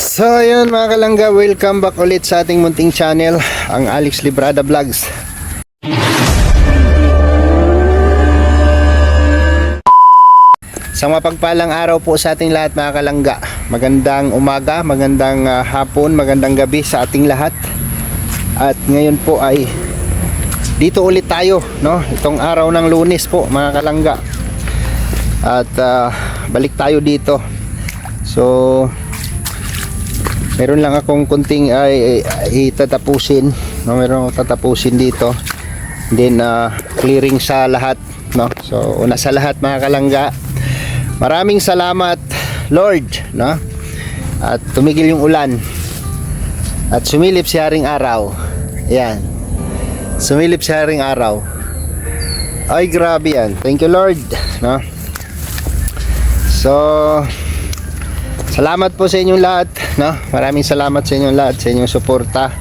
So yun mga kalangga, welcome back ulit sa ating munting channel, ang Alex Librada Vlogs. Sa mapagpalang araw po sa ating lahat mga kalangga. Magandang umaga, magandang hapon, magandang gabi sa ating lahat. At ngayon po ay dito ulit tayo, no? Itong araw ng Lunes po mga kalangga. At balik tayo dito. So meron lang akong kunting itatapusin, no? Meron akong tatapusin dito. Then clearing sa lahat, no? So una sa lahat mga kalangga, maraming salamat Lord, no? At tumigil yung ulan at sumilip si Haring Araw. Yan, sumilip si Haring Araw. Ay grabe yan, thank you Lord, no? So salamat po sa inyong lahat, no? Maraming salamat sa inyong lahat, sa inyong suporta,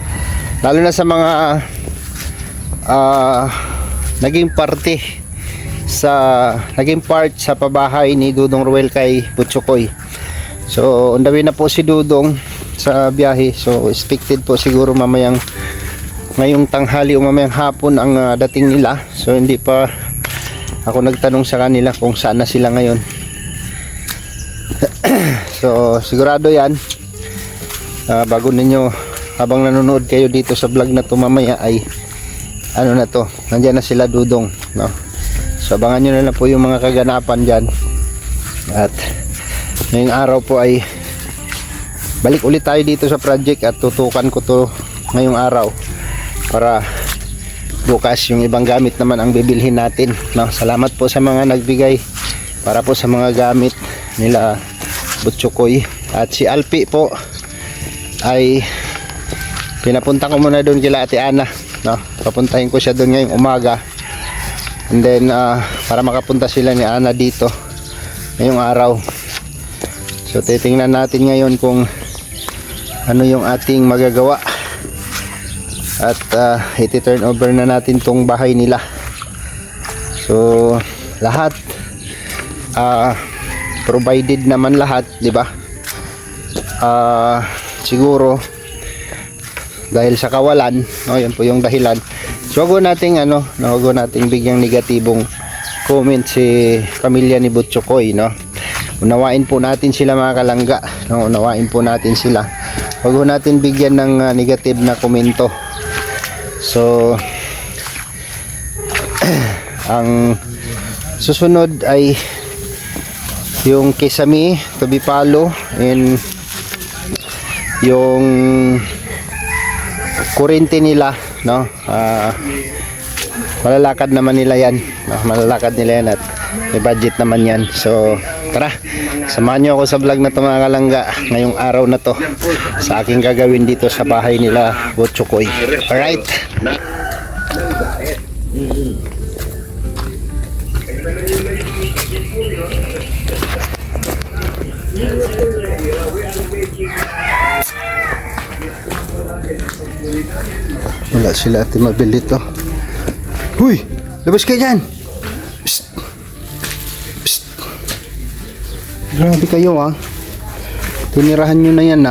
lalo na sa mga naging part sa pabahay ni Dudong Ruel kay Butchokoy. So on the way na po si Dudong sa biyahe. So expected po siguro ngayong tanghali o mamayang hapon ang dating nila. So hindi pa ako nagtanong sa kanila kung saan na sila ngayon. So sigurado yan, bago ninyo, habang nanonood kayo dito sa vlog na to mamaya, ay ano na to, nandiyan na sila Dudong, no? So abangan nyo na lang po yung mga kaganapan dyan. At ngayong araw po ay balik ulit tayo dito sa project at tutukan ko to ngayong araw para bukas yung ibang gamit naman ang bibilhin natin, no? Salamat po sa mga nagbigay para po sa mga gamit nila Butchokoy. At si Alpi po ay pinapunta ko muna doon kila Ate Ana, no? Papuntahin ko siya doon ngayong umaga. And then para makapunta sila ni Ana dito ngayong araw. So titingnan natin ngayon kung ano yung ating magagawa. At iti-turn over na natin tong bahay nila. So lahat provided naman lahat, di ba? Siguro dahil sa kawalan, no, yan po yung dahilan. So wag nating wag nating bigyang negatibong comment si pamilya ni Butchokoy, no? Unawain po natin sila mga kalangga, no? Unawain po natin sila. Wag natin bigyan ng negative na komento. So ang susunod ay yung Kisame to be follow, and yung kurente nila, no? Malalakad naman nila yan, no? Malalakad nila yan at may budget naman yan. So tara, samahan nyo ako sa vlog na to mga kalangga ngayong araw na to sa aking gagawin dito sa bahay nila Butchokoy. Alright, wala sila Ate Mabel dito. Huy, labas kayo dyan. Psst. Psst. Grabe kayo tinirahan nyo na yan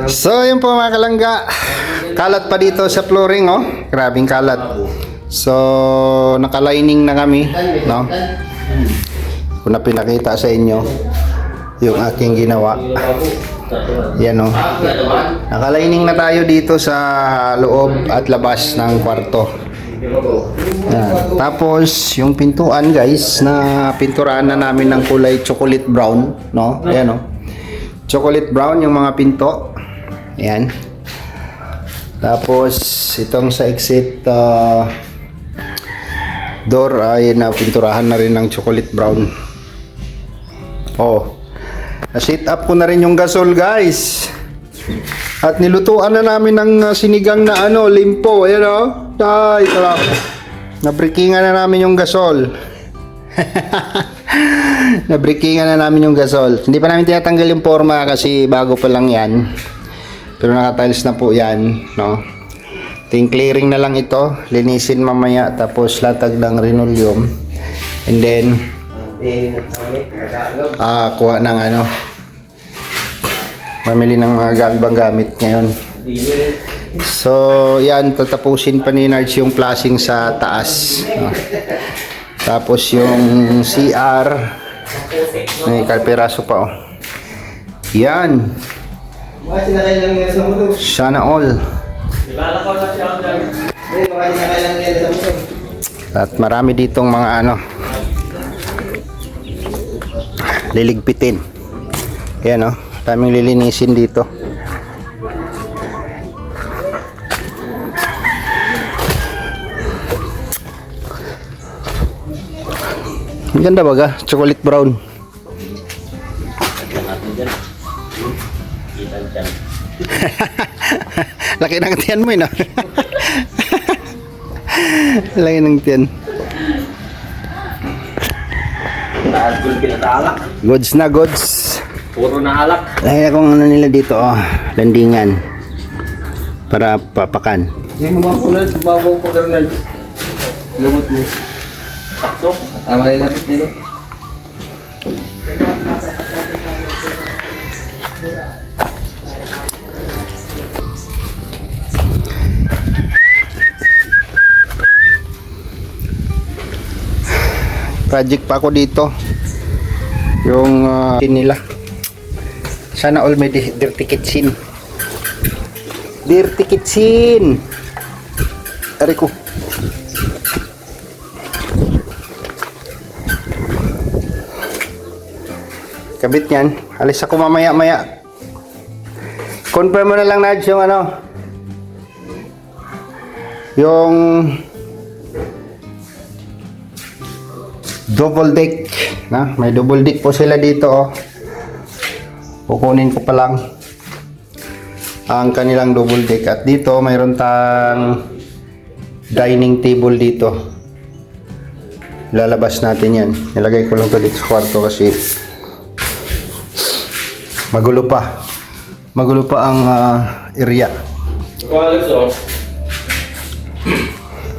So yun po mga kalangga, kalat pa dito sa flooring, grabing kalat. So nakalining na kami, no? Kung na pinakita sa inyo yung aking ginawa, yan nakalining na tayo dito sa loob at labas ng kwarto. Yan. Tapos yung pintuan guys, na pinturahan na namin ng kulay chocolate brown, no? Ayan chocolate brown yung mga pinto. Ayan. Tapos itong sa exit door ay napinturahan na rin ng chocolate brown. Na-set up ko na rin yung gasol guys. At nilutuan na namin ng sinigang na limpo. Ayan Ay, sarap. Nabrikingan na namin yung gasol. Nabrikingan na namin yung gasol. Hindi pa namin tinatanggal yung forma kasi bago pa lang yan. Pero nakatiles na po yan, no? Ting clearing na lang ito, linisin mamaya tapos latag ng linoleum. And then kuha ng ano, mamili ng mga ibang gamit ngayon. So, yan, tatapusin pa ni Nards yung flashing sa taas. No? Tapos yung CR, may kalperaso pa, oh. Yan. Sana all. At marami ditong mga ano, liligpitin. Yan, oh. Daming lilinisin dito. Ang ganda baga, chocolate brown. Laki ng tiyan mo, no? Laki ng tiyan. Goods na goods. Puro na alak. Laki na kung ano nila dito, oh. Landingan. Para papakan. Hindi mo makulad sa babaw ko, Bernard. Lumot mo. Sakto. Tama rin natin nilo. Project pa ako dito. Yung nila. Sana all may dirty kitchen. Dirty kitchen. Ari ko. Kabit yan. Alis ako mamaya-maya. Confirm mo na lang, Nads, yung ano. Yung double deck. Na? May double deck po sila dito, oh. Kukunin ko pa lang ang kanilang double deck. At dito, mayroon tang dining table dito. Lalabas natin yan. Nilagay ko lang to dito sa kwarto kasi magulo pa. Magulo pa ang area. Oh.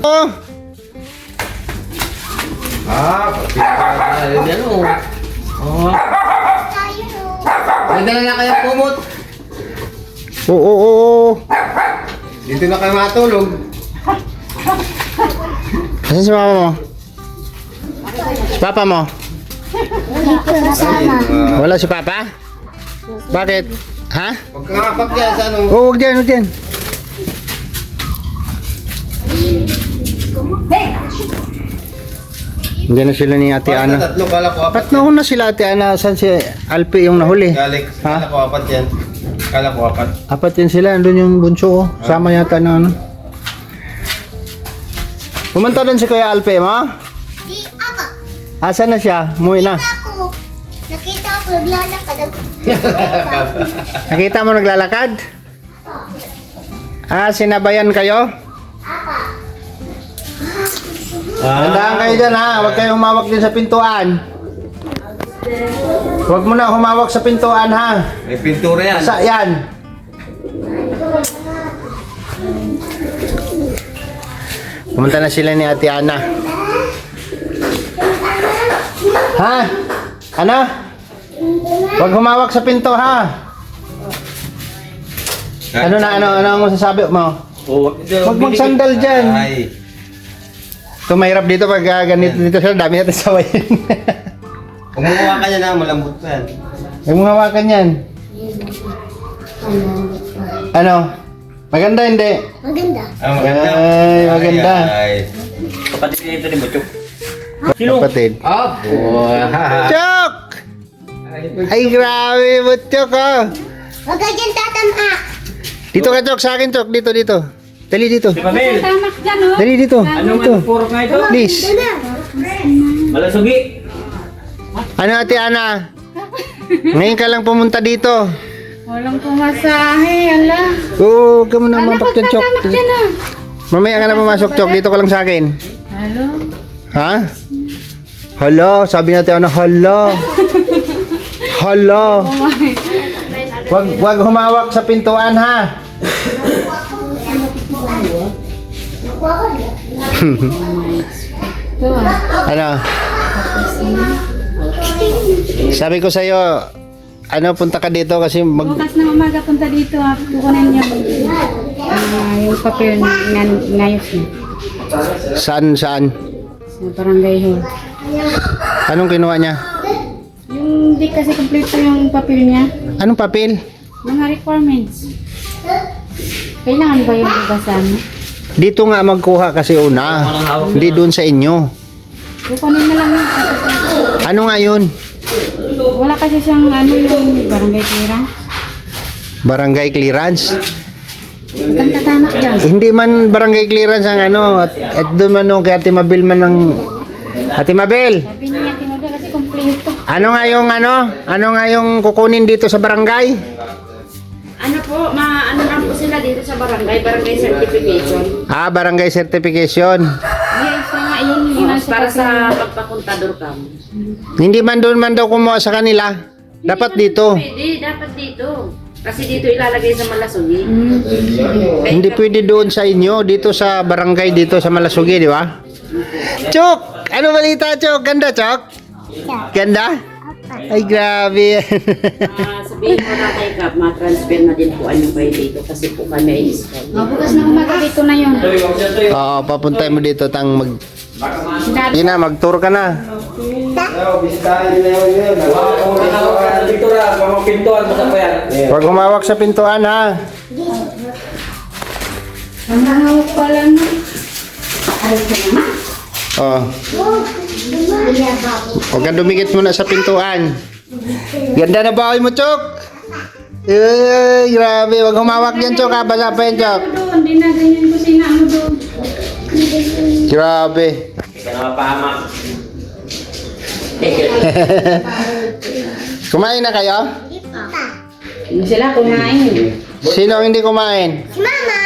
Oh! Pagkakala yan o. Oh. May dala na kayo kumot. Oo. Dito na kayo matulog. Asan si mama mo? Si papa mo? Wala si papa? Bakit? Ha? Huwag ka nga pagkaya sa ano. Oo, huwag dyan, huwag dyan. Hindi na sila ni Ate Ana. Tatlo, kala ko apat. Ba't na sila Ate Ana? Saan si Alpi yung nahuli? Alex, Ha? kala ko apat yan. Kala ko apat. Apat yan sila, andun yung bunso, oh. Sama yata na ano. Pumunta doon si Kuya Alpi, ma? Di ako. Asan na siya? Umuwi na. Ako. Nakita ako naglalakad. Nakita mo naglalakad? Sinabayan kayo? Tandaan kayo dyan, ha? Huwag kayong humawak din sa pintuan. Huwag mo na humawak sa pintuan, ha? May pintura yan. Sa yan. Pumunta na sila ni Ate Ana. Ha? Ano? Huwag humawak sa pinto, ha? Ano ang masasabi mo? Huwag magsandal dyan. Ay. Ito mahirap dito pag ganito dito sila, dami natin sawayin. Kumuha ka niya na, malambot pa yan. Huwag mong hawakan yan. Ano? Maganda hindi? Maganda. Ah, maganda. Ay, maganda. Ay. Kapatid niya ito ni Butchok. Kapatid. Ah, Chok! Ay, grabe, Butchok, oh. Huwag ka dyan tatama. Dito ka, Chok, sa akin, Chok. Dito. Dali dito. Si Pamel, Dali dito. anong Dito. purok nga ito? Please. Malasugi. Ano, Ate Ana? Ngayon ka lang pumunta dito. Walang pumasahe, ala. Oo, huwag ka muna mapak dyan, Chok. Tamak dyan ah. Mamaya ka na pumasok, Chok. Dito ka lang sa akin. Halo? Ha? Hala, sabi natin ano, hala. Hala. Wag humawak sa pintuan ha. Ito ah. Ano? Sabi ko sa'yo, ano, punta ka dito kasi Bukas na umaga punta dito ah. Kukunin niyo yung papel na ngayos niya. saan? Sa barangay hall. Anong kinuha niya? Yung di kasi kompleto yung papel niya. Anong papel? Mga requirements. Kailangan ba yung bugasan? Dito nga magkuha kasi una. Hindi doon sa inyo. Kukunin na lang yun. Ano nga yun? Wala kasi siyang ano yung barangay clearance. Barangay clearance? Ang tatanak dyan. Hindi man barangay clearance ang ano. At doon man kay Ate Mabel man ng... Ate Mabel! Sabi niya tinuda kasi kompleto. Ano nga yung ano? Ano nga yung kukunin dito sa barangay? Ano po, ano lang po sila dito sa barangay certification. Ah, barangay certification. Yes, nga yun yung nasa Para papel. sa pagpapuntador ka. Hindi man doon man daw kumuha sa kanila. Dapat dito. Pwede, dapat dito. Kasi dito ilalagay sa Malasugi. Hindi pwede doon sa inyo. Dito sa barangay, dito sa Malasugi, di ba? Chok! Ano balita, Chok? Ganda, Chok? Ganda? Ay, grabe. Sabihin mo na kay Gab, ma-transfer na din po ano kayo dito kasi po kami ay discount. Bukas na umaga dito na yun. Oo, papuntay mo dito tang mag... Sige na, mag-tour ka na. Dito na, mga pintuan mo sa po yan. Huwag humawak sa pintuan, ha? Ang hawak pala na. Oh. Huwag kang dumikit muna sa pintuan. Ganda na bahay mo, Chok. Eh, grabe. Huwag humawak yan, Chok. Ha? Basa pa yan, Chok. Doon, di na ganyan kusina mo doon. Grabe. Hindi ka na mapahamak. Kumain na kayo? Hindi sila kumain. Sino ang hindi kumain? Si Mama.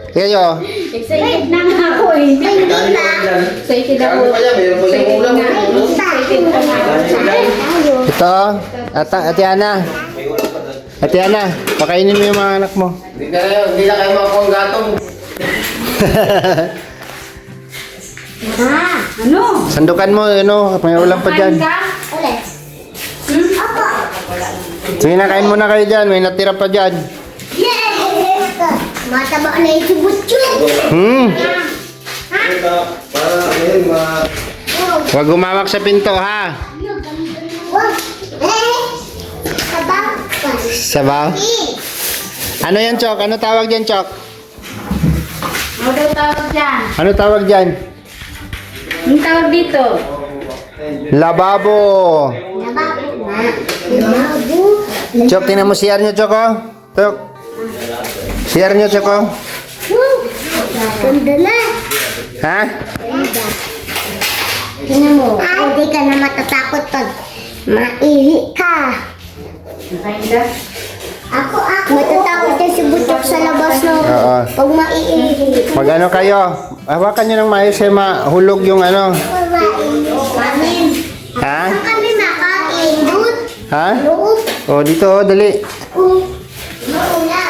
Kayo? Excited na nga ako eh. Excited ako. Excited na. Excited pa nga ako. Ito. Ate Ana. Ate Ana, pakainin mo yung mga anak mo. Hindi na kayo makakong gatong. Ano? Sandukan mo, ano, may ulam pa dyan. Kain ka? Ulit. Sige na, kain muna kayo dyan. May natira pa dyan. Mataba na yung subutyo. Para ngayon, Huwag humawak sa pinto, ha? Sabaw. Sabaw? Ano yan, Chok? Ano tawag dyan, Chok? Ano daw tawag dyan? Ano tawag dyan? Ang tawag dito? Lababo. Chok, tingnan mo CR nyo, Chok, oh. Chok. CR nyo, Chok, oh. Ganda na. Ha? Tingnan mo. Hindi ka na matatakot pag maihi ka. Nakain ka? Ako. Matatakot ka si Butok sa labas no. Oo. Pag maiihi. Mag ano kayo? Hawakan nyo ng maayos eh, mahulog yung ano. Kanin. Ha? Saan kami makain? Doon. Ha? Loob. O, dito, oh, dali. Maulan.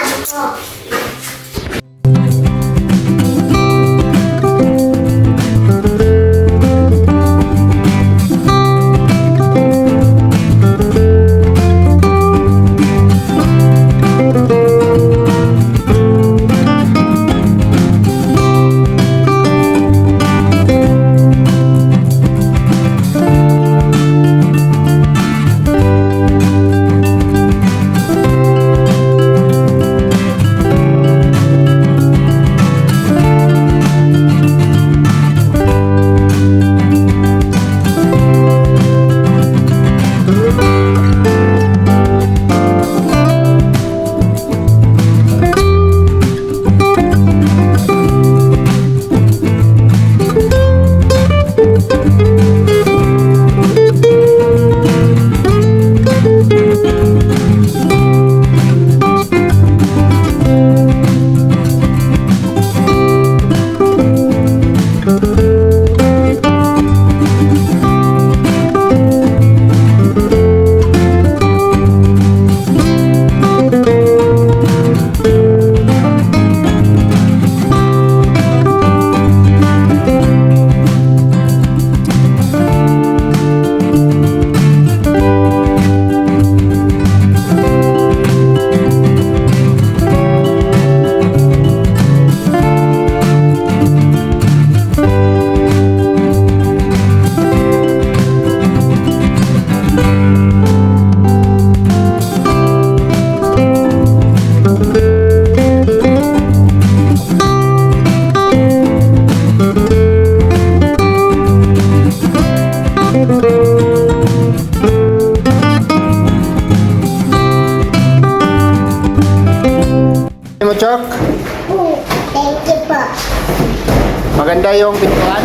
Maganda yung pintuan.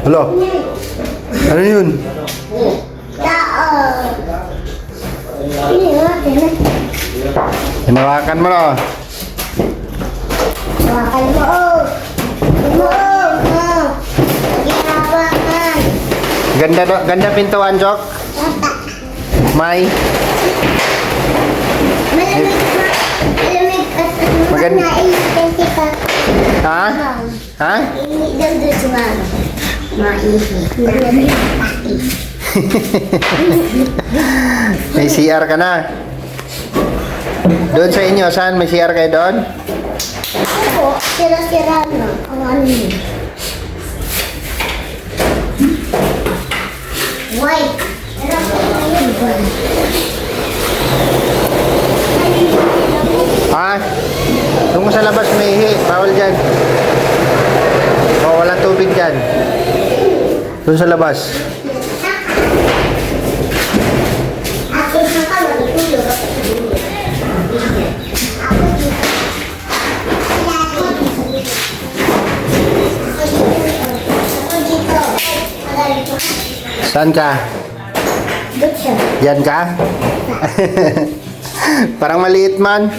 Hello? Ano yun? Tao. Ini natin. Hinawakan mo no? Hawakan mo. Hawakan. Ganda pintuan, Jok. May. Malamig at Maganda. naiintensity ka. Ha? Ha? Ini daw doon maihi. May CR ka na. Doon sa inyo, saan may CR kayo doon? Ako, sira-sira na. Ang ano yun. White. Pero kung yun, Ha? Doon sa labas may ihi. Bawal dyan. O, walang tubig dyan. Doon sa labas. ako sa kama, natulog. Ako dito. Saan ka? Dito. Yan ka? Parang maliit man.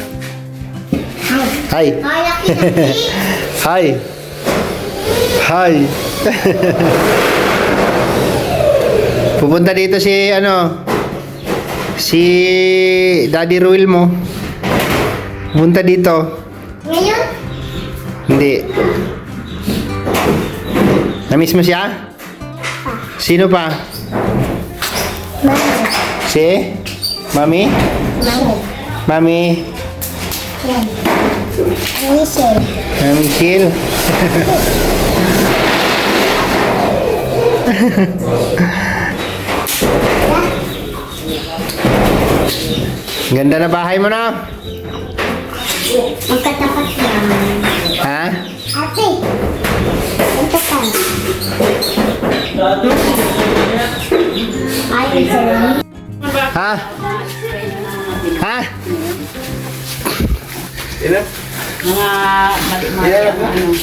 Hi. Malaki na si. Hi. Hi. Pupunta dito si si Daddy Ruel mo. Pupunta dito. Ngayon? Hindi. Namiss mo siya? Sino pa? Mami. Si? Mami? Mami. Mami? Yan. Michelle. Mami Sil? Ganda na bahay mo na. Magkatapat lang. Ha? Ate. Punta ka. Ayun sa'yo. Ha? Ha? Mga dialogue.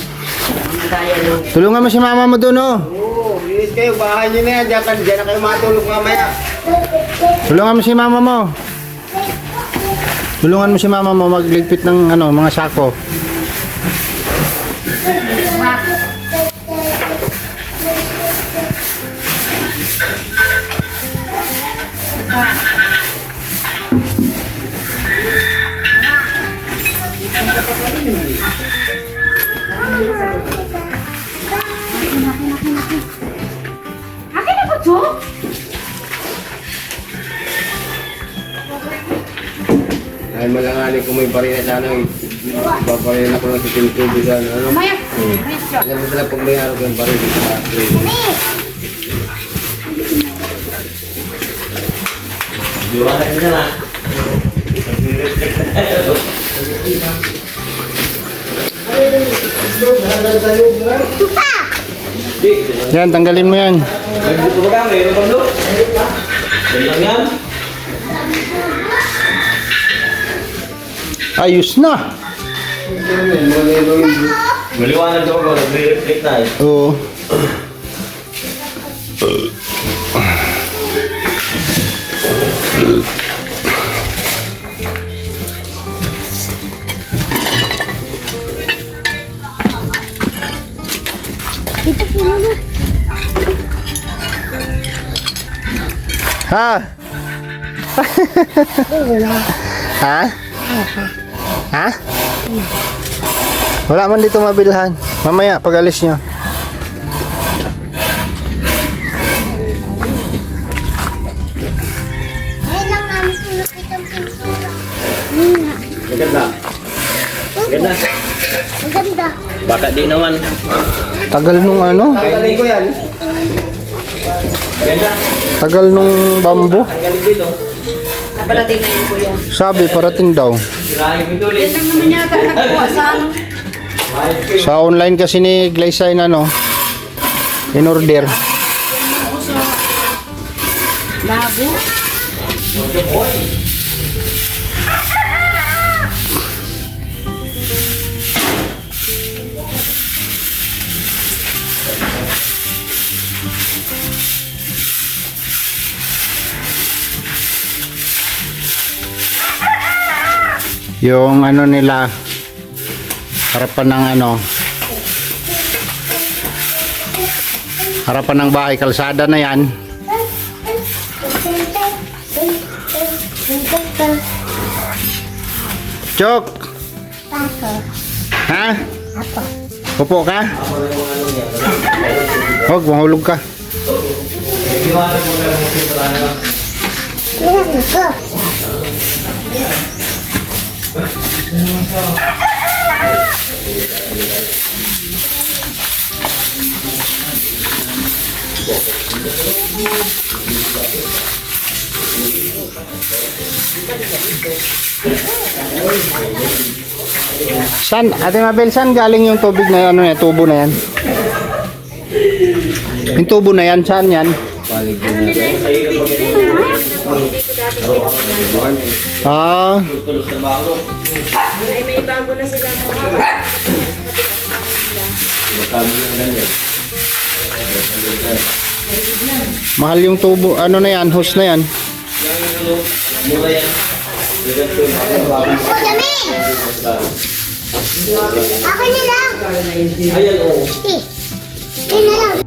Tulungan mo si mama mo doon, oh. Oo, linis kayo. Bahay nyo na yan. Diyan na kayo matulog mamaya. Tulungan mo si mama mo. Tulungan mo si mama mo magligpit ng mga sako. Akin na po, Chok? Ay, malanganin kung may barina sana. Babarina ako lang sa tintubo sana. Ano? Maya. Alam mo sila pag may araw yung barina sa train. Yan, tanggalin mo yan. Ayos na. Maliwanag ako, nagre-reflect na eh. Oo. Ha? Ha? Ha? Wala man dito mabilhan. Mamaya, pag alis nyo. Ayun lang namin sinupit ang pintura. Maganda. Maganda. Ang ganda. Baka di naman. Tagal nung Galing ko yan. Maganda. tagal nung bambu. Galing dito. Naparating na yun, kuya. Sabi, parating daw. Sirahin ko tuloy. Yan lang naman yata nagkuha sa ano. Sa online kasi ni Glycine in order. Labo. Yung ano nila, harapan ng ano, harapan ng bahay, kalsada na yan. Chok! Ako. Ha? Ako. Upo ka? Huwag, mahulog ka. Ilan ko? San, Ate Mabel, saan galing yung tubig na ano yan, tubo na yan? Yung tubo na yan, saan yan? Ah, May bago na sila. mahal yung tubo, ano na yan, hose na yan. Ako dami! Ako na lang! Eh, yun na lang.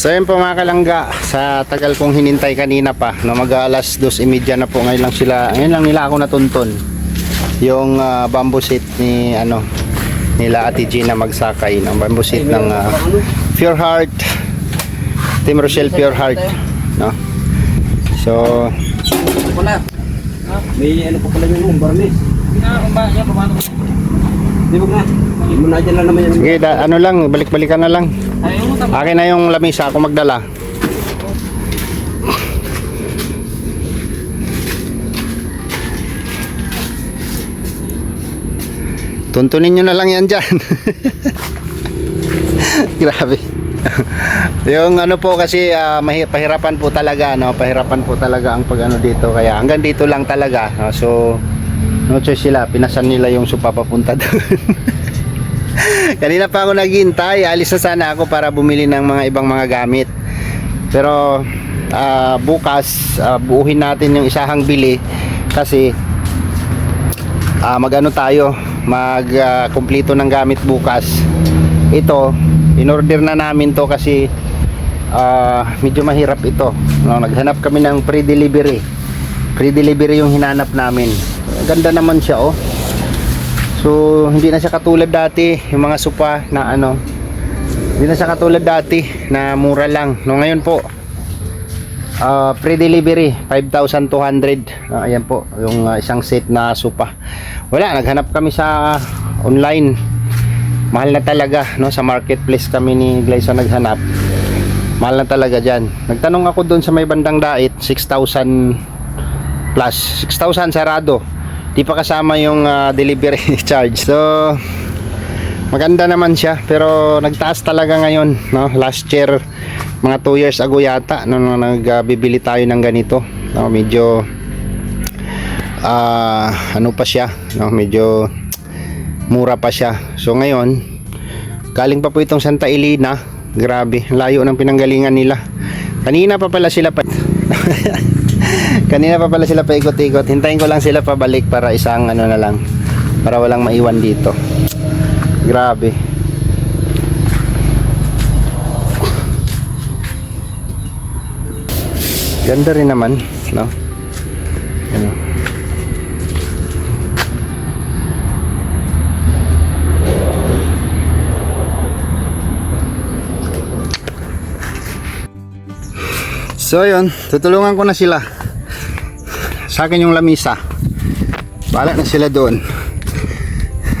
So yun po mga kalangga, sa tagal kong hinintay kanina pa, no, mag-aalas 2:30 na po, ngayon lang nila ako natunton. Yung bamboo seat ni ano nila Ate Gina magsakay ng bamboo seat ng Pure Heart, Team Rochelle Pure Heart, no. So Wala. May ano pa pala yung barnis. Di ba nga? Hindi mo na dyan lang naman yan. sige, ano lang, balik-balikan na lang. Akin na yung lamisa, ako magdala. Tuntunin nyo na lang yan dyan. Grabe. Yung ano po kasi pahirapan po talaga, no? Pahirapan po talaga ang pag ano dito, kaya hanggang dito lang talaga, no? So no choice sila, pinasan nila yung sopa papunta doon. Kanina pa ako naghihintay, alis na sana ako para bumili ng mga ibang mga gamit. Pero bukas buuhin natin yung isahang bili kasi mag-ano tayo, mag-kumpleto ng gamit bukas. Ito, in-order na namin to kasi medyo mahirap ito, no? Naghanap kami ng pre-delivery yung hinanap namin. Ganda naman siya, oh. So hindi na siya katulad dati, yung mga sopa na ano, hindi na siya katulad dati na mura lang. No, ngayon po free delivery 5,200. Ayan po yung isang set na sopa. Wala, naghanap kami sa online. Mahal na talaga, no, sa marketplace kami ni Glyza naghanap. Mahal na talaga diyan. Nagtanong ako doon sa may bandang Dait, 6,000 plus. 6,000 sarado. Di pa kasama yung delivery charge. So maganda naman siya, pero nagtaas talaga ngayon, no? Last year, mga 2 years ago yata, no, nagbibili tayo ng ganito, no? Medyo ano pa siya, no? Medyo mura pa siya. So ngayon, galing pa po itong Santa Elena. Grabe, layo ng pinanggalingan nila. Kanina pa pala sila kanina pa pala sila paikot-ikot. Hintayin ko lang sila pabalik para isang ano na lang, para walang maiwan dito. Grabe. Ganda rin naman, no? Ano? So yun, tutulungan ko na sila. Sa akin yung lamisa. Bahala na sila doon.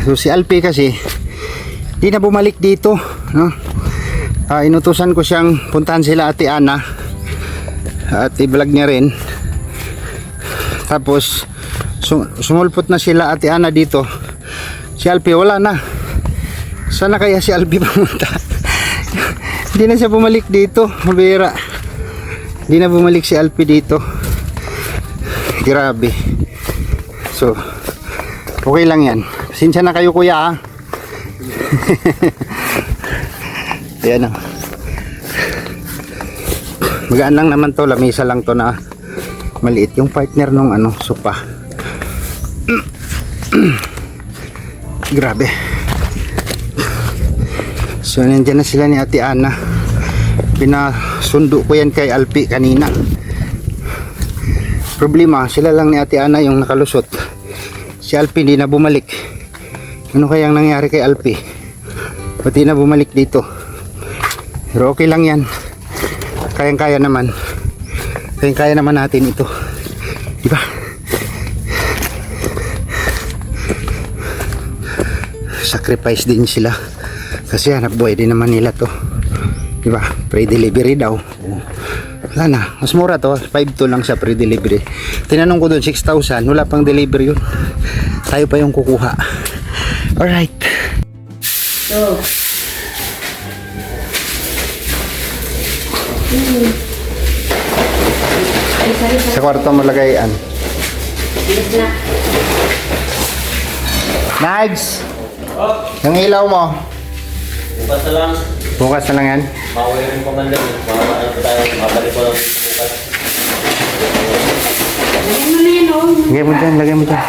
So si Alpi kasi di na bumalik dito, no? Inutusan ko siyang puntahan sila Ate Ana at i-vlog niya rin. Tapos sumulpot na sila Ate Ana dito. Si Alpi wala na. Sana kaya si Alpi pumunta? Hindi na siya bumalik dito, mabira. Hindi na bumalik si Alpi dito. Grabe. So okay lang yan. Pasensya na kayo kuya ha. Ayan o. Magaan lang naman to. Lamisa lang to na maliit. Yung partner nung ano, sopa. Grabe. So nandiyan na sila ni Ate Ana. Pinasundo ko yan kay Alpi kanina. Problema, sila lang ni Ate Ana yung nakalusot. Si Alpi hindi na bumalik. Ano kayang nangyari kay Alpi? Pati na bumalik dito. Pero okay lang yan. Kayang-kaya naman. Kayang-kaya naman natin ito. Diba? Sacrifice din sila. Kasi hanap buhay din naman nila to. Diba? Pre-delivery daw. Wala na. Mas mura to. 5,200 lang sa pre-delivery. Tinanong ko doon 6,000. Wala pang delivery yun. Tayo pa yung kukuha. Alright. So. Sa kwarto malagayan. Nags! Yung ilaw mo. Bukas na lang. Bukas na lang yan. Mauwi rin po man lang. Mabalik po lang bukas. Ano na yan, oh? Lagay mo dyan, lagay mo dyan.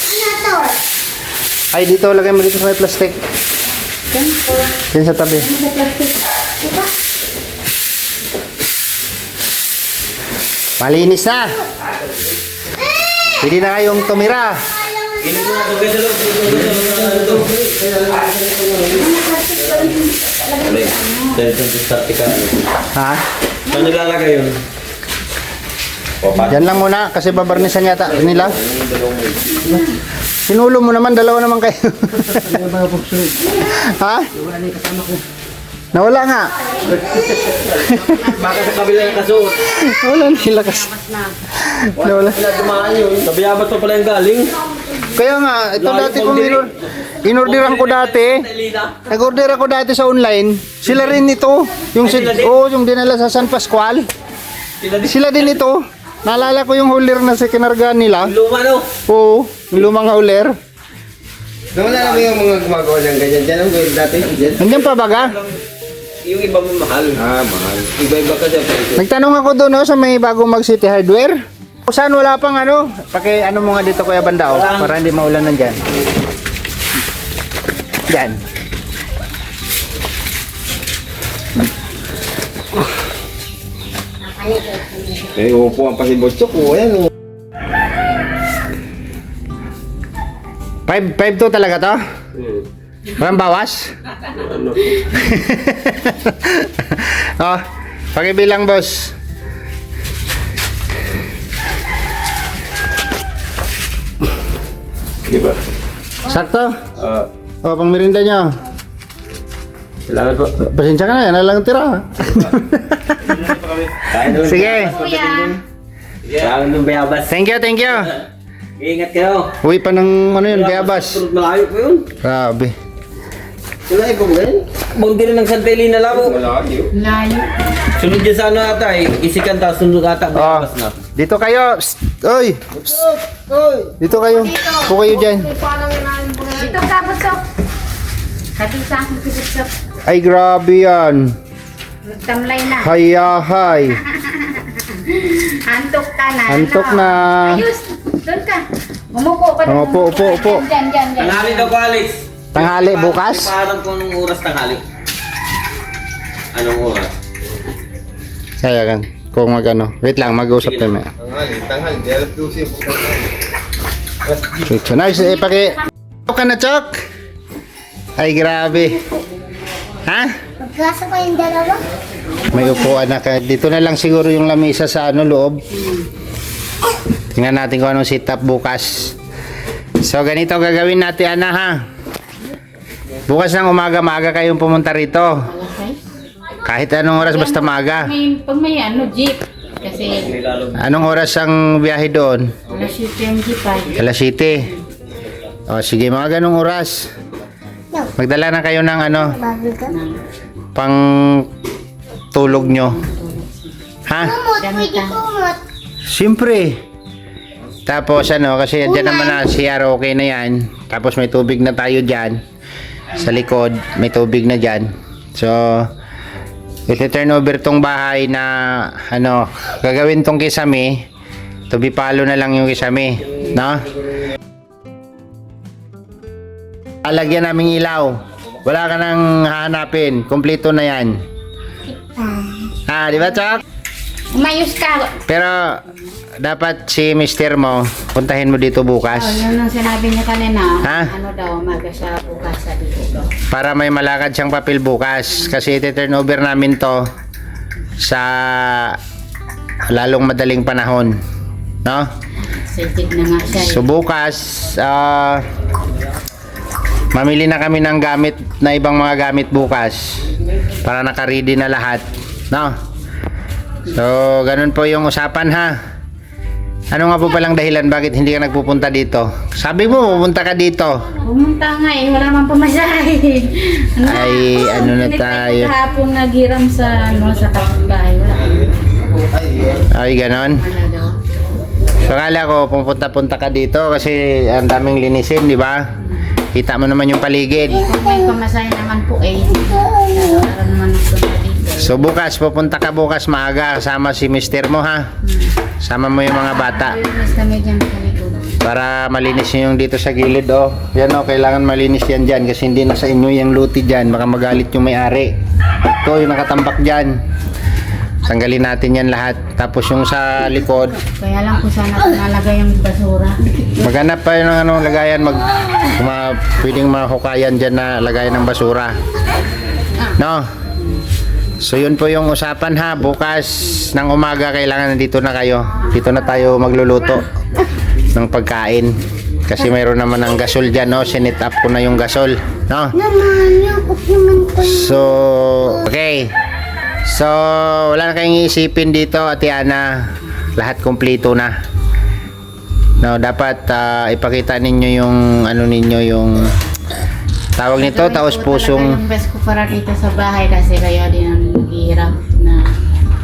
Ano to? Ay, dito, lagay mo dito sa may plastic. Yan sa tabi. Malinis na. Pwede na kayong tumira. Dahil ito sa static ka. Ha? Saan nilalagay yun? Yan lang muna kasi babarnisan yata nila. Sinulo mo naman, dalawa naman kayo. Ha? Nawala nga. Baka sa kabila yung kasuot. Nawala nila kasi. Nawala. Dumaan yun. Sabiyabat pa pala yung galing. Kaya nga, ito dati kong inorderan ko dati. Nag-order ako dati sa online. Sila rin ito. Yung, yung dinala sa San Pascual. Sila din ito. Naalala ko yung holder na si kinargaan nila. Luma no? Oo, yung lumang holder. Nawala na ba yung mga gumagawa ng ganyan? Diyan ang gawin dati? Diyan? Nandiyan pa baga? Yung iba mo mahal. Mahal. Iba-iba ka dyan. Nagtanong ako doon no, sa may bagong Mag City Hardware. Kung saan wala pang ano, paki ano mo nga dito Kuya Bandao, para hindi maulan nandyan. Yan. Upuan pa si Bochok. Ayan. 5'2" talaga to? Walang bawas? Ano? Oh, pakibilang boss. Di ba? Sakto? Ah, Oh, pang merinda nyo. salamat po. Pasensya ka na, yan na lang tira. Kain naman. Sige. Kuya. Salamat ng bayabas. Thank you, thank you. Ingat kayo. Uwi pa ng ano yun, bayabas. Surut malayo po yun. Grabe. Wala po ba yan? Bundi rin ng Santa Elena labo. Layo. Sunod dyan sa ano ata eh. Isikan ta, sunod ata. Oh, Bayabas na. dito kayo. Psst. Oy. Psst. Dito kayo. Upo kayo dyan. Dito ka, Busok. Sabi sa akin si Busok. Ay, grabe yan. Nagtamlay na. Hayahay. Antok ka na. Antok ano? na. Ayos. Doon ka. Umupo ka. doon. Umupo, upo, upo. Diyan. Tanghali daw ko, Alex. Tanghali bukas? Parang kung anong oras tanghali. Anong oras? Kaya kan. Kung mag-ano. Wait lang, mag-usap tayo. Tanghali. Di alas 12 po. So, nice. Paki... ka na, Chok? Ay, grabe. Ha? Pagkasa ko yung dalawa. May upuan na ka. Dito na lang siguro yung lamesa sa ano, loob. Tingnan natin kung anong setup bukas. So, ganito gagawin natin, Ana, ha? Bukas ng umaga-maga kayong pumunta rito. Kahit anong oras, basta maga. Pag may ano, jeep. Kasi Anong oras ang biyahe doon? alas 7 yung jeep ay. Alas 7. O, sige, mga ganong oras. Magdala na kayo ng ano, Bago ka. pang tulog nyo. Ha? Kumot, pwede kumot. Siyempre. Tapos ano, kasi dyan naman na CR, okay na yan. Tapos may tubig na tayo dyan. Sa likod, may tubig na dyan. So, iti-turn over tong bahay na, ano, gagawin tong kisame. Tubipalo na lang yung kisame. No? Alagyan namin ilaw. Wala ka nang hahanapin. Kompleto na yan. Ah, di ba, Chok? Umayos ka. Pero dapat si mister mo, puntahin mo dito bukas. Oh, yun ang sinabi niya kanina. Ha? Ano daw, umaga siya bukas sa dito. Para may malakad siyang papel bukas. Kasi iti-turn over namin to sa lalong madaling panahon. No? Excited na nga siya. So bukas, mamili na kami ng gamit na ibang mga gamit bukas para naka-ready na lahat. No? So, ganun po yung usapan, ha? Ano nga po palang dahilan bakit hindi ka nagpupunta dito? Sabi mo, pupunta ka dito. Pumunta nga eh, wala mang pamasahe. Ay, ano na tayo? Kahapon naghiram sa, sa kapitbahay. Wala. Ay, ganon. Wala daw. So, kala ko, pupunta-punta ka dito kasi ang daming linisin, di ba? Kita mo naman yung paligid. Kung may pamasahe naman po eh. Araw naman ang punta dito. So, bukas, pupunta ka bukas maaga. Sama si mister mo, ha? Sama mo yung mga bata. Mas kami dyan sa likod. Para malinis yung dito sa gilid, oh. Yan, oh, kailangan malinis yan dyan kasi hindi na sa inyo yung luti dyan. Baka magalit yung may-ari. Ito, yung nakatambak dyan. Tanggalin natin yan lahat. Tapos yung sa likod, Kaya lang kung saan natin nalagay yung basura. maghanap pa yun ng ano, lagayan. Pwedeng mahukayan dyan na lagayan ng basura. No? So yun po yung usapan, ha. Bukas ng umaga kailangan nandito na kayo. Dito na tayo magluluto ng pagkain. Kasi mayroon naman ng gasol dyan, no? Sinit up ko na yung gasol, no? Naman, yakot naman ko. So, okay. So, wala na kayong iisipin dito, Ate Ana. Lahat kumpleto na. No, dapat ipakita ninyo yung ano ninyo, yung tawag nito, taos pusong. Yung best ko para dito sa bahay kasi kaya din ang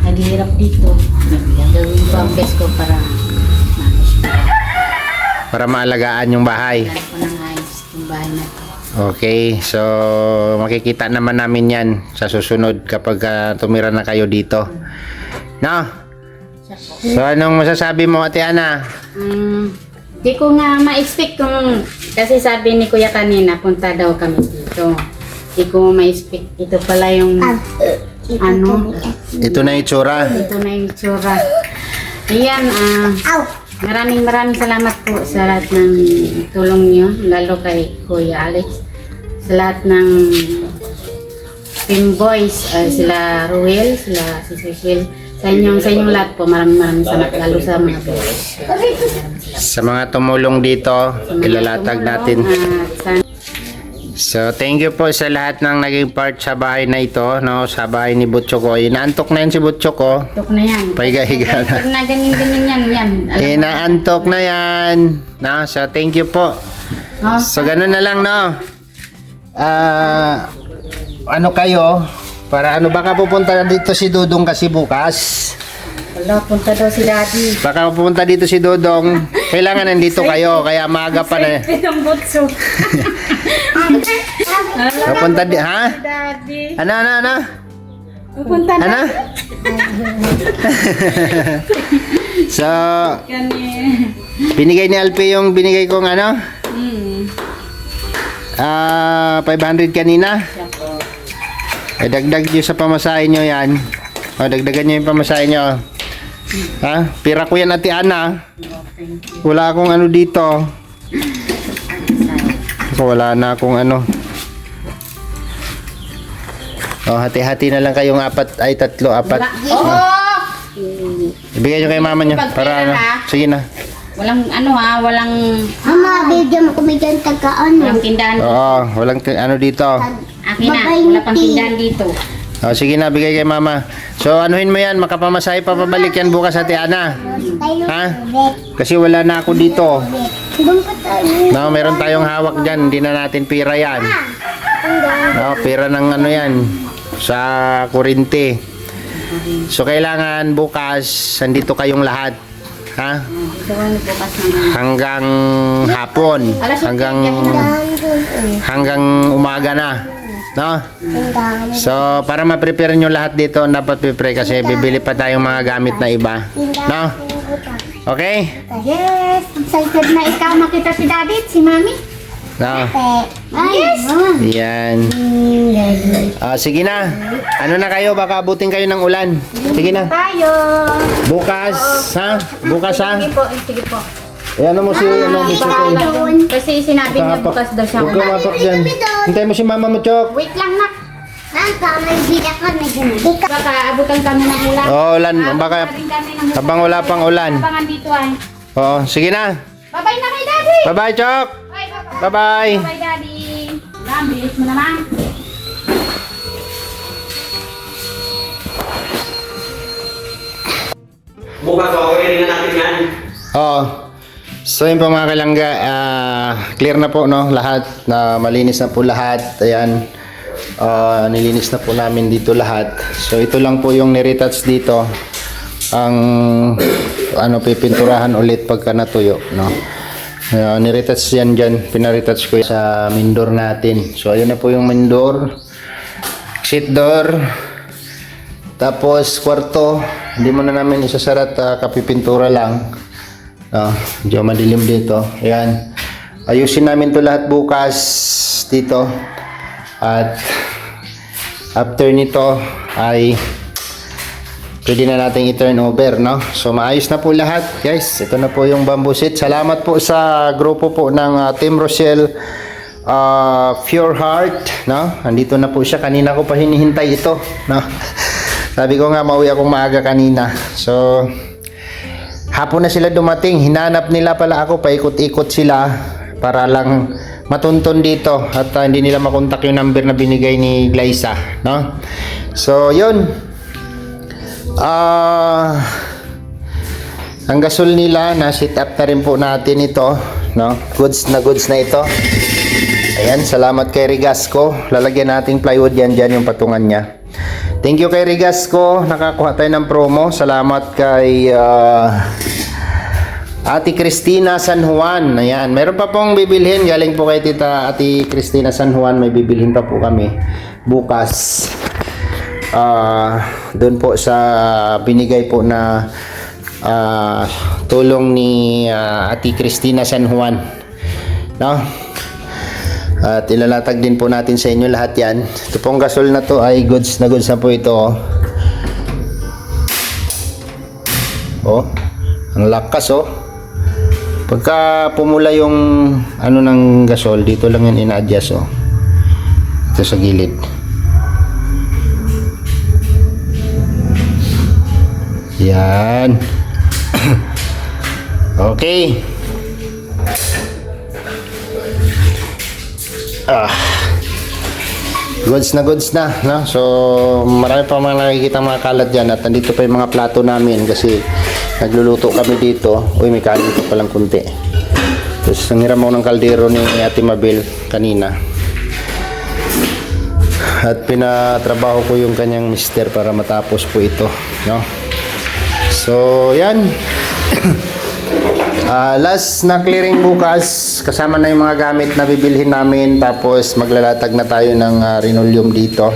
naghihirap dito. Gagawin ko ang best ko para Para maalagaan yung bahay. malas ko ng ayos yung bahay na to. Okay, so makikita naman namin yan sa susunod kapag tumira na kayo dito. No? So anong masasabi mo, Ate Ana? Di ko nga ma-expect kung kasi sabi ni Kuya kanina punta daw kami dito. Di ko ma-expect ito pala yung ano, Ito na itsura. ito na yung itsura. Ayan, Ow! Maraming salamat po sa lahat ng tulong niyo, lalo kay Kuya Alex. Sa lahat ng Team Boys, sila Ruel, sila si Cecil. Sa inyong lahat po, maraming salamat, lalo sa mga boys. Sa mga tumulong dito, ilalatag natin. So, thank you po sa lahat ng naging part sa bahay na ito, no? Sa bahay ni Butchok ko. Inaantok na yan si Butchok ko. Tok na yan. Pahiga-higa na. Pag na ganyan yan. Inaantok na yan. No? So, thank you po. Oh, So, ganun na lang, no? Ano kayo? Para ano, baka pupunta dito si Dudong kasi bukas. wala, punta daw si Daddy. Baka pupunta dito si Dudong. Kailangan nandito kayo, kaya maaga pa na. Pitong butso. Pupunta di, ha? Daddy. Ano? Pupunta na. Ano? So, Kani. binigay ni Alpi yung binigay kong ano? 500 kanina. Eh, dagdag nyo sa pamasahe nyo yan. O, dagdagan nyo yung pamasahe nyo. Ha? Pira ko yan, Ate Ana. Wala akong ano dito. So, wala na akong ano. O, hati-hati na lang kayong tatlo, apat. Ibigay nyo kay mama nyo. Para ano. Sige na. Walang walang Mama, bigyan mo kami dyan taga-ano. walang tindahan. Oo, walang ano dito. Akin na, wala pang tindahan dito. O, sige na, bigay kay mama. So, anuhin mo yan. Makapamasahe pa pabalik yan bukas, Ate Ana. Tayo Ha? ulit. Kasi wala na ako dito. Doon pa tayo. No, meron tayong hawak dyan. Hindi na natin pira yan. No, pira ng ano yan. Sa kurinte. So, kailangan bukas, nandito kayong lahat. Ha? So, bukas na. Hanggang hapon. Hanggang umaga na. No? So, para ma-prepare nyo lahat dito, dapat prepare kasi bibili pa tayong mga gamit na iba. No? Okay? Yes, excited na ikaw makita si Daddy at si Mami. No? Yes. Yan. Sige na. Ano na kayo? Baka abutin kayo ng ulan. Sige na. Tayo. Bukas, ha? Bukas, ha? Sige po. Ayan mo si, Butchok. Kasi sinabi niya bukas daw siya. Huwag ka mapak dyan. Hintay mo si mama mo, Chok. Wait lang nak. May bida ka na dyan. Baka abutan kami ng ulan. Oo, ulan. Baka, habang wala pang ulan. Abangan dito ay. Oo, sige na. Bye-bye na kay Daddy. Bye-bye, Chok. Bye-bye. Bye-bye. Bye, Daddy. Bilis mo naman. Bukas ako rin natin yan. Oo. So yun po mga kalangga, clear na po no, lahat, na malinis na po lahat. Ayan, nilinis na po namin dito lahat. So ito lang po yung niretouch dito. Ang pipinturahan ulit pagka natuyo, no. Niretouch yan dyan, pinaretouch ko sa main door natin. So ayun na po yung main door, exit door. Tapos kwarto, hindi mo na namin isasara at kapipintura lang. Medyo madilim dito. Ayan. Ayusin namin to lahat bukas dito. At after nito ay pwede na natin i-turn over, no? So maayos na po lahat, guys. Ito na po yung bamboo seat. Salamat po sa grupo po ng Team Rochelle Pure Heart, no? Andito na po siya. Kanina ko pa hinihintay ito, no? Sabi ko nga, mauwi akong maaga kanina. So, hapon na sila dumating. Hinanap nila pala ako. Paikot-ikot sila para lang matuntun dito. At hindi nila makontak yung number na binigay ni Glyza. No? So, yun. Ang gasol nila, na-sit up na rin po natin ito. No? Goods na ito. Ayan, salamat kay Rigasco. Lalagyan natin plywood yan dyan yung patungan niya. Thank you kay Rigasco, nakakuha tayo ng promo. Salamat kay Ate Cristina San Juan. Ayan, meron pa pong bibilhin. Galing po kay Tita Ate Cristina San Juan. May bibilhin pa po kami bukas. Doon po sa binigay po na tulong ni Ate Cristina San Juan. No? At ilalatag din po natin sa inyo lahat yan. Ito pong gasol na to ay goods na po ito. Oh, ang lakas oh. Pagka pumula yung ano ng gasol, dito lang yan ina-adjust, oh. Ito sa gilid. Yan. Okay. Goods na, no? So, marami pa mga nakikita mga kalat dyan. At nandito pa yung mga plato namin kasi nagluluto kami dito. Uy, may kanin pa palang kunti. Tapos, nanghiram ako ng kaldero ni Ate Mabel kanina. At pinatrabaho ko yung kanyang mister para matapos po ito, no? So, yan. Last na clearing bukas, kasama na yung mga gamit na bibilhin namin, tapos maglalatag na tayo ng linoleum dito.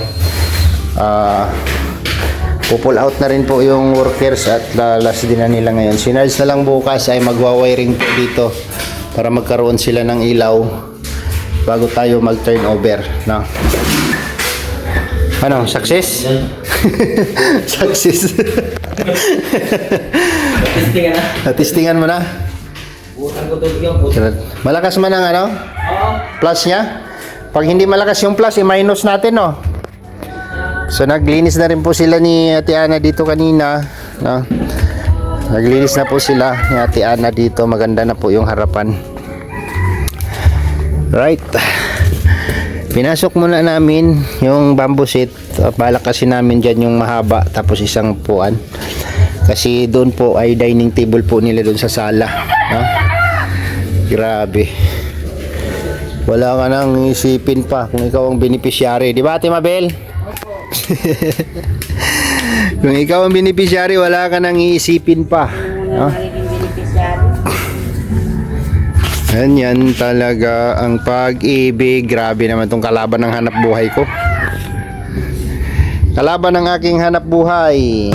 Pull out na rin po yung workers at last din na nila ngayon. Sinarge na lang bukas ay magwa-wiring po dito para magkaroon sila ng ilaw bago tayo mag-turnover, no? Ano, success? Success. Testingan na. Natistingan mo na? Utang ko tubig yung Malakas man ang ano? Oo. Plus niya? Pag hindi malakas yung plus, i-minus natin, no? So, naglinis na rin po sila ni Ate Ana dito kanina, no? Naglinis na po sila ni Ate Ana dito. Maganda na po yung harapan. Right. Pinasok muna namin yung bamboo seat. Balak kasi namin dyan yung mahaba, tapos isang puan. Kasi doon po ay dining table po nila doon sa sala, no? Grabe. Wala ka nang isipin pa kung ikaw ang beneficiary, di ba Ate Mabel? Kung ikaw ang beneficiary, wala ka nang iisipin pa, no? Yan talaga ang pag-ibig. Grabe naman tong kalaban ng hanap buhay ko. Kalaban ng aking hanap buhay.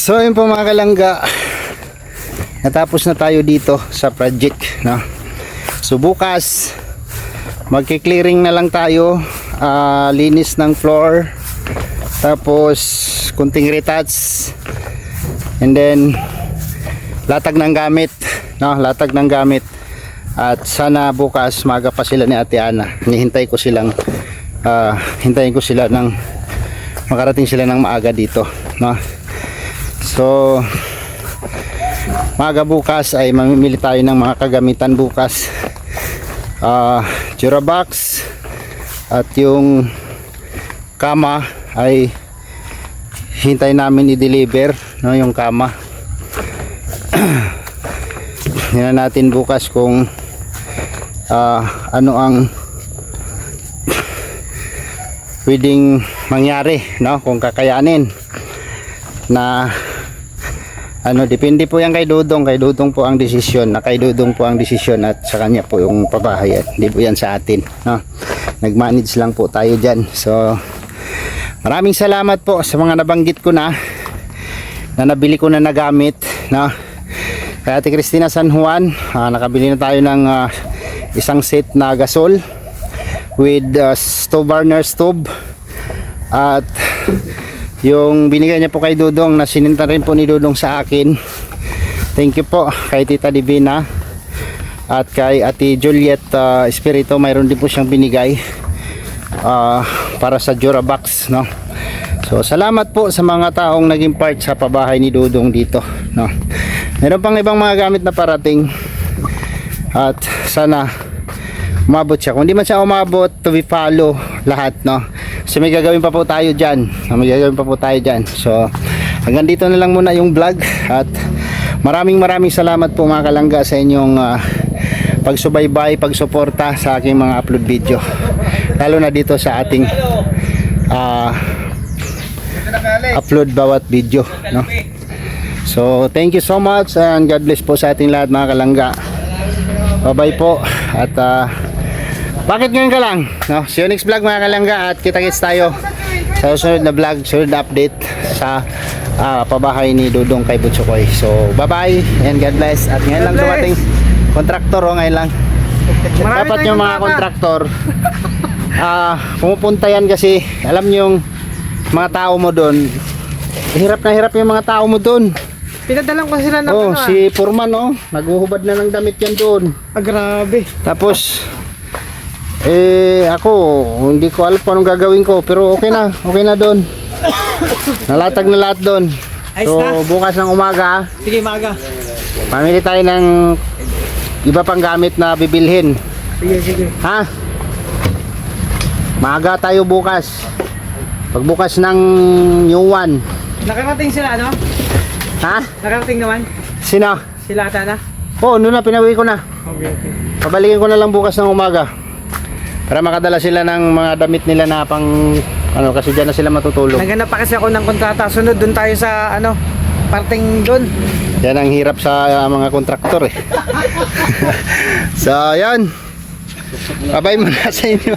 So yun po mga kalangga, natapos na tayo dito sa project, no? So bukas magki-clearing na lang tayo, linis ng floor, tapos kunting retouch, and then latag ng gamit, no? Latag ng gamit. At sana bukas maga pa sila ni Ate Ana. Hintayin ko sila ng makarating sila ng maaga dito, no? So maga bukas ay mamimili tayo ng mga kagamitan bukas. Durabox at yung kama ay hintay namin i-deliver, no, yung kama. Tingnan natin bukas kung ano ang pwedeng mangyari, no, kung kakayanin na ano, depende po yan kay Dudong. Kay Dudong po ang desisyon, kay Dudong po ang desisyon at sa kanya po yung pabahay, at hindi po yan sa atin, no? Nag-manage lang po tayo dyan. So maraming salamat po sa mga nabanggit ko na nabili ko na nagamit, no? Kay Ate Cristina San Juan, nakabili na tayo ng isang set na gasol with stove burner stove, at yung binigay niya po kay Dudong na sininta rin po ni Dudong sa akin. Thank you po kay Tita Divina at kay Ate Juliet Espirito. Mayroon din po siyang binigay para sa Durabox, no? So salamat po sa mga taong naging part sa pabahay ni Dudong dito, no? Meron pang ibang mga gamit na parating at sana umabot siya. Kung di man siya umabot, to be follow lahat, no? So may gagawin pa po tayo dyan. So hanggang dito na lang muna yung vlog, at maraming salamat po mga kalangga sa inyong pagsubaybay, pagsuporta sa aking mga upload video. Lalo na dito sa ating upload bawat video, no? So, thank you so much and God bless po sa ating lahat mga kalangga. Bye-bye po at bakit ngayon ka lang? No? See you next vlog mga kalangga at kita-kits tayo sa susunod na vlog, susunod na update sa pabahay ni Dudong kay Butsukoy. So, bye-bye and God bless. At ngayon lang dumating kontraktor, ngayon lang. Dapat yung mga kontraktor pumupunta yan kasi alam nyo yung mga tao mo doon, hirap na hirap yung mga tao mo doon. Pinadalang ko sila ng Si Foreman naghuhubad na ng damit yan doon. grabe. Tapos ako hindi ko alam kung anong gagawin ko, pero okay na doon. Nalatag na lahat doon. So bukas ng umaga, Sige, maaga. pamili tayo ng iba pang gamit na bibilhin. Sige. Ha? Maaga tayo bukas. Pagbukas ng new one. Nakarating sila, ano? Ha? Nakarating naman. Sino? Sila ata na. Noon na pinawi ko na. Okay. Pabalikin ko na lang bukas ng umaga. Para makadala sila ng mga damit nila na pang kasi diyan na sila matutulog. Naghanap pa kasi ako ng kontrata. Sunod dun tayo sa, parting dun. Yan ang hirap sa mga kontraktor eh. So, yan. Bye-bye muna sa inyo.